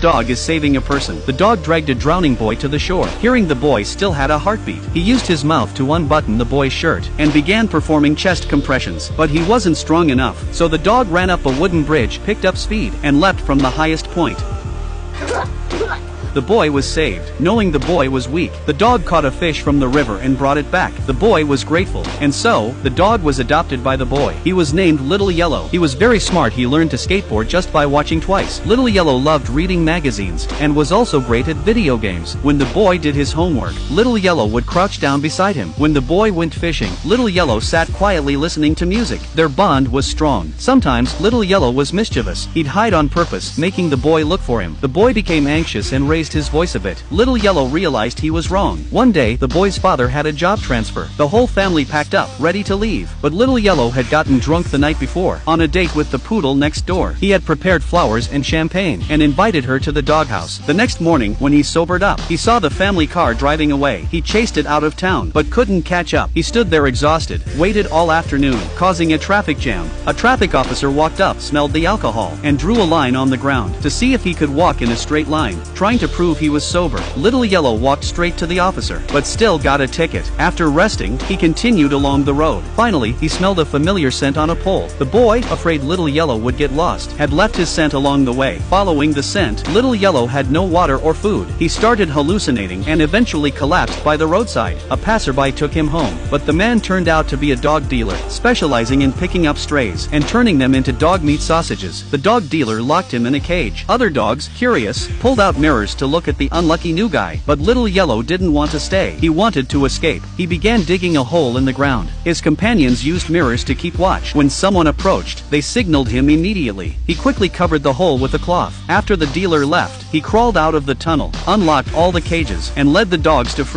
dog is saving a person. The dog dragged a drowning boy to the shore. Hearing the boy still had a heartbeat, he used his mouth to unbutton the boy's shirt and began performing chest compressions. But he wasn't strong enough, so the dog ran up a wooden bridge, picked up speed, and leapt from the highest point. The boy was saved. Knowing the boy was weak, the dog caught a fish from the river and brought it back. The boy was grateful, and so, the dog was adopted by the boy. He was named Little Yellow. He was very smart. He learned to skateboard just by watching twice. Little Yellow loved reading magazines, and was also great at video games. When the boy did his homework, Little Yellow would crouch down beside him. When the boy went fishing, Little Yellow sat quietly listening to music. Their bond was strong. Sometimes, Little Yellow was mischievous. He'd hide on purpose, making the boy look for him. The boy became anxious and raised his voice a bit. Little Yellow realized he was wrong. One day, the boy's father had a job transfer. The whole family packed up, ready to leave. But Little Yellow had gotten drunk the night before, on a date with the poodle next door. He had prepared flowers and champagne, and invited her to the doghouse. The next morning, when he sobered up, he saw the family car driving away. He chased it out of town, but couldn't catch up. He stood there exhausted, waited all afternoon, causing a traffic jam. A traffic officer walked up, smelled the alcohol, and drew a line on the ground, to see if he could walk in a straight line, trying to prove he was sober. Little Yellow walked straight to the officer, but still got a ticket. After resting, he continued along the road. Finally, he smelled a familiar scent on a pole. The boy, afraid Little Yellow would get lost, had left his scent along the way. Following the scent, Little Yellow had no water or food. He started hallucinating and eventually collapsed by the roadside. A passerby took him home, but the man turned out to be a dog dealer, specializing in picking up strays and turning them into dog meat sausages. The dog dealer locked him in a cage. Other dogs, curious, pulled out mirrors to look at the unlucky new guy, but Little Yellow didn't want to stay. He wanted to escape. He began digging a hole in the ground. His companions used mirrors to keep watch. When someone approached, they signaled him immediately. He quickly covered the hole with a cloth. After the dealer left, he crawled out of the tunnel, unlocked all the cages, and led the dogs to freedom.